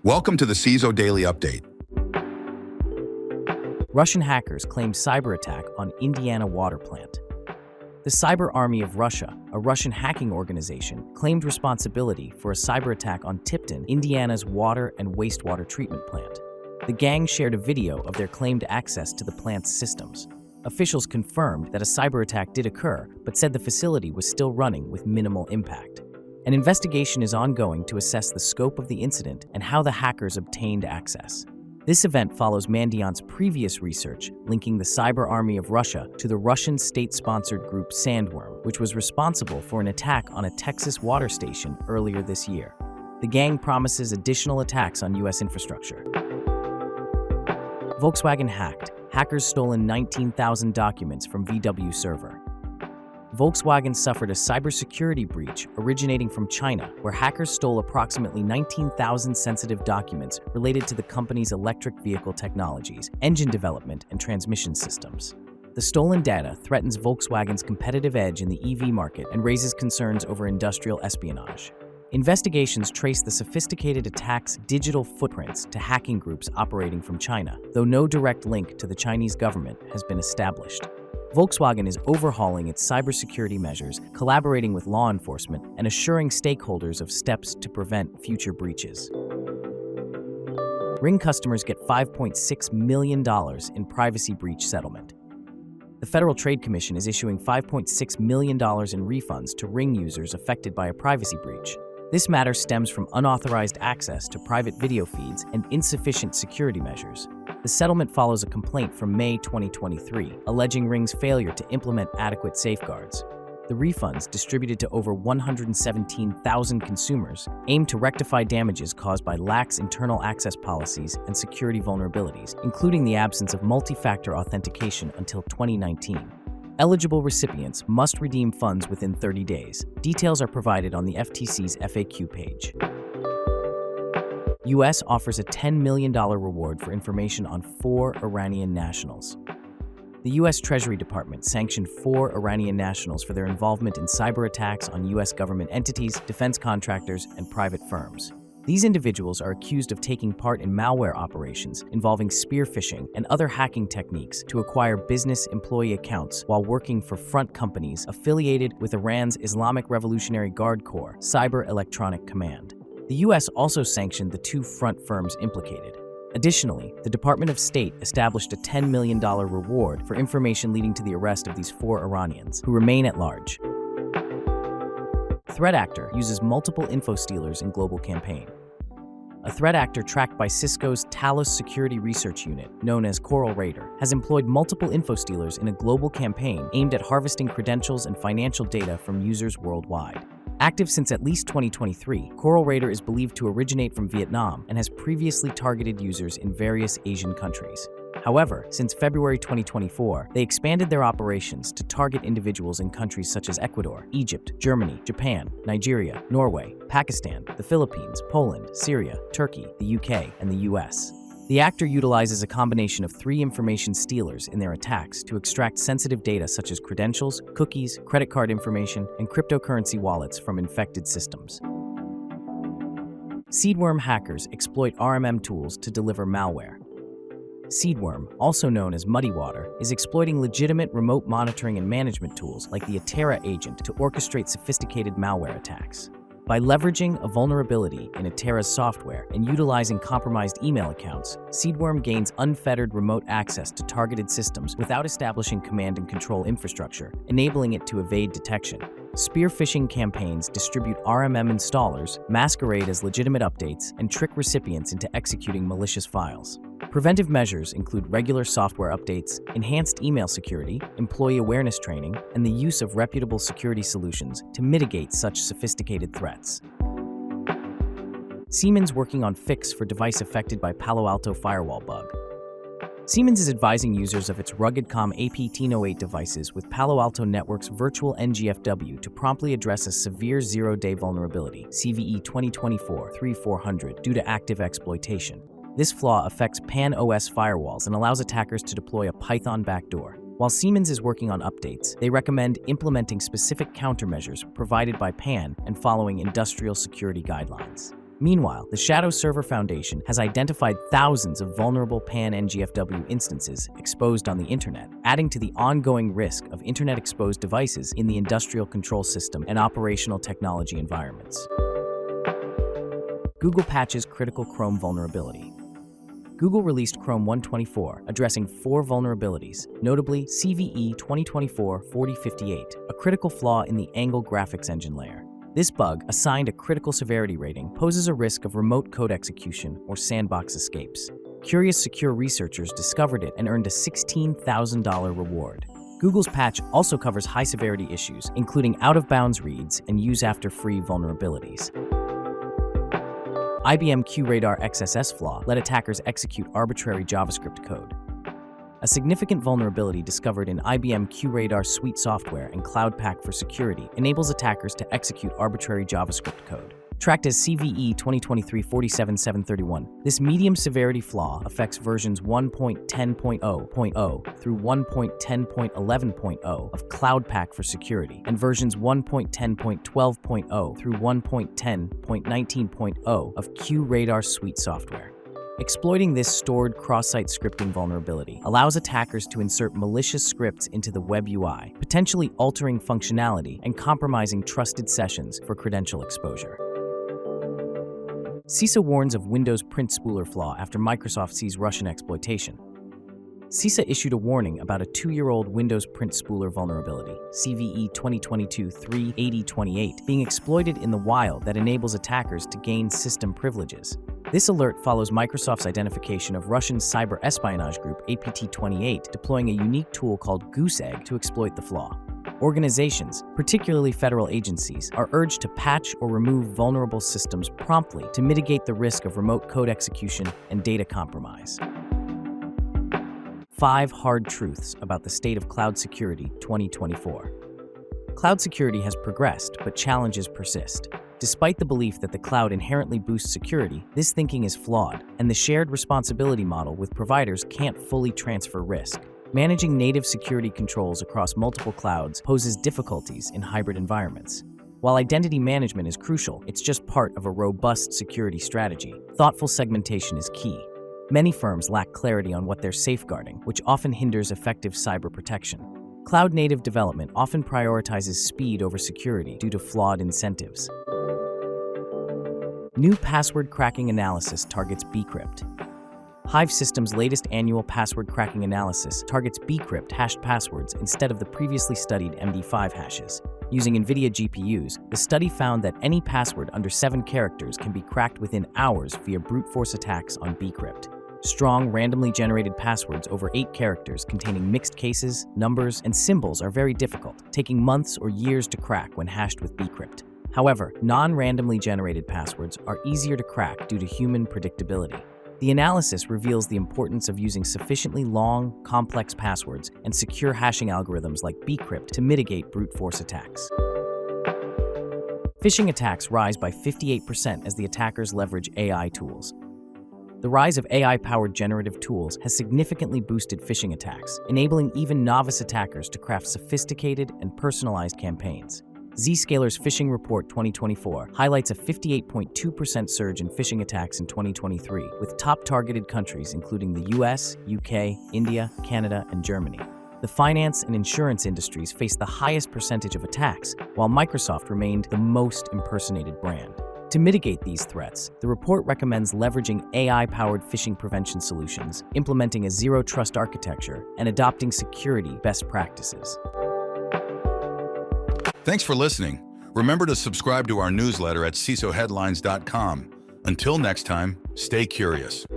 Welcome to the CISO Daily Update. Russian hackers claimed cyberattack on Indiana water plant. The Cyber Army of Russia, a Russian hacking organization, claimed responsibility for a cyberattack on Tipton, Indiana's water and wastewater treatment plant. The gang shared a video of their claimed access to the plant's systems. Officials confirmed that a cyberattack did occur, but said the facility was still running with minimal impact. An investigation is ongoing to assess the scope of the incident and how the hackers obtained access. This event follows Mandiant's previous research linking the Cyber Army of Russia to the Russian state-sponsored group Sandworm, which was responsible for an attack on a Texas water station earlier this year. The gang promises additional attacks on U.S. infrastructure. Volkswagen hacked. Hackers stolen 19,000 documents from VW server. Volkswagen suffered a cybersecurity breach originating from China, where hackers stole approximately 19,000 sensitive documents related to the company's electric vehicle technologies, engine development, and transmission systems. The stolen data threatens Volkswagen's competitive edge in the EV market and raises concerns over industrial espionage. Investigations trace the sophisticated attack's digital footprints to hacking groups operating from China, though no direct link to the Chinese government has been established. Volkswagen is overhauling its cybersecurity measures, collaborating with law enforcement, and assuring stakeholders of steps to prevent future breaches. Ring customers get $5.6 million in privacy breach settlement. The Federal Trade Commission is issuing $5.6 million in refunds to Ring users affected by a privacy breach. This matter stems from unauthorized access to private video feeds and insufficient security measures. The settlement follows a complaint from May 2023, alleging Ring's failure to implement adequate safeguards. The refunds, distributed to over 117,000 consumers, aim to rectify damages caused by lax internal access policies and security vulnerabilities, including the absence of multi-factor authentication until 2019. Eligible recipients must redeem funds within 30 days. Details are provided on the FTC's FAQ page. U.S. offers a $10 million reward for information on 4 Iranian nationals. The U.S. Treasury Department sanctioned 4 Iranian nationals for their involvement in cyber attacks on U.S. government entities, defense contractors, and private firms. These individuals are accused of taking part in malware operations involving spear phishing and other hacking techniques to acquire business employee accounts while working for front companies affiliated with Iran's Islamic Revolutionary Guard Corps Cyber Electronic Command. The U.S. also sanctioned the 2 front firms implicated. Additionally, the Department of State established a $10 million reward for information leading to the arrest of these 4 Iranians, who remain at large. Threat actor uses multiple Infostealers in global campaign. A threat actor tracked by Cisco's Talos Security Research Unit, known as QRadar, has employed multiple Infostealers in a global campaign aimed at harvesting credentials and financial data from users worldwide. Active since at least 2023, QRadar is believed to originate from Vietnam and has previously targeted users in various Asian countries. However, since February 2024, they expanded their operations to target individuals in countries such as Ecuador, Egypt, Germany, Japan, Nigeria, Norway, Pakistan, the Philippines, Poland, Syria, Turkey, the UK, and the US. The actor utilizes a combination of 3 information stealers in their attacks to extract sensitive data such as credentials, cookies, credit card information, and cryptocurrency wallets from infected systems. Seedworm hackers exploit RMM tools to deliver malware. Seedworm, also known as Muddy Water, is exploiting legitimate remote monitoring and management tools like the Atera agent to orchestrate sophisticated malware attacks. By leveraging a vulnerability in Atera's software and utilizing compromised email accounts, Seedworm gains unfettered remote access to targeted systems without establishing command and control infrastructure, enabling it to evade detection. Spear phishing campaigns distribute RMM installers, masquerade as legitimate updates, and trick recipients into executing malicious files. Preventive measures include regular software updates, enhanced email security, employee awareness training, and the use of reputable security solutions to mitigate such sophisticated threats. Siemens working on fix for device affected by Palo Alto firewall bug. Siemens is advising users of its RuggedCom AP-T08 devices with Palo Alto Network's virtual NGFW to promptly address a severe zero-day vulnerability, CVE 2024-3400, due to active exploitation. This flaw affects Pan-OS firewalls and allows attackers to deploy a Python backdoor. While Siemens is working on updates, they recommend implementing specific countermeasures provided by Pan and following industrial security guidelines. Meanwhile, the Shadow Server Foundation has identified thousands of vulnerable pan-NGFW instances exposed on the internet, adding to the ongoing risk of internet-exposed devices in the industrial control system and operational technology environments. Google patches critical Chrome vulnerability. Google released Chrome 124, addressing 4 vulnerabilities, notably CVE 2024-4058, a critical flaw in the Angle graphics engine layer. This bug, assigned a critical severity rating, poses a risk of remote code execution or sandbox escapes. Curious Secure researchers discovered it and earned a $16,000 reward. Google's patch also covers high-severity issues, including out-of-bounds reads and use-after-free vulnerabilities. IBM QRadar XSS flaw let attackers execute arbitrary JavaScript code. A significant vulnerability discovered in IBM QRadar suite software and Cloudpak for security enables attackers to execute arbitrary JavaScript code. Tracked as CVE 2023-47731, this medium-severity flaw affects versions 1.10.0.0 through 1.10.11.0 of Cloudpak for security and versions 1.10.12.0 through 1.10.19.0 of QRadar suite software. Exploiting this stored cross-site scripting vulnerability allows attackers to insert malicious scripts into the web UI, potentially altering functionality and compromising trusted sessions for credential exposure. CISA warns of Windows print spooler flaw after Microsoft sees Russian exploitation. CISA issued a warning about a 2-year-old Windows print spooler vulnerability, CVE 2022-38028, being exploited in the wild that enables attackers to gain system privileges. This alert follows Microsoft's identification of Russian cyber espionage group APT28 deploying a unique tool called Goose Egg to exploit the flaw. Organizations, particularly federal agencies, are urged to patch or remove vulnerable systems promptly to mitigate the risk of remote code execution and data compromise. 5 hard truths about the state of cloud security 2024. Cloud security has progressed, but challenges persist. Despite the belief that the cloud inherently boosts security, this thinking is flawed, and the shared responsibility model with providers can't fully transfer risk. Managing native security controls across multiple clouds poses difficulties in hybrid environments. While identity management is crucial, it's just part of a robust security strategy. Thoughtful segmentation is key. Many firms lack clarity on what they're safeguarding, which often hinders effective cyber protection. Cloud-native development often prioritizes speed over security due to flawed incentives. New password cracking analysis targets Bcrypt. Hive System's latest annual password cracking analysis targets Bcrypt hashed passwords instead of the previously studied MD5 hashes. Using NVIDIA GPUs, the study found that any password under 7 characters can be cracked within hours via brute force attacks on Bcrypt. Strong, randomly generated passwords over 8 characters containing mixed cases, numbers, and symbols are very difficult, taking months or years to crack when hashed with Bcrypt. However, non-randomly generated passwords are easier to crack due to human predictability. The analysis reveals the importance of using sufficiently long, complex passwords and secure hashing algorithms like Bcrypt to mitigate brute force attacks. Phishing attacks rise by 58% as the attackers leverage AI tools. The rise of AI-powered generative tools has significantly boosted phishing attacks, enabling even novice attackers to craft sophisticated and personalized campaigns. Zscaler's Phishing Report 2024 highlights a 58.2% surge in phishing attacks in 2023, with top targeted countries including the US, UK, India, Canada, and Germany. The finance and insurance industries faced the highest percentage of attacks, while Microsoft remained the most impersonated brand. To mitigate these threats, the report recommends leveraging AI-powered phishing prevention solutions, implementing a zero-trust architecture, and adopting security best practices. Thanks for listening. Remember to subscribe to our newsletter at CISOheadlines.com. Until next time, stay curious.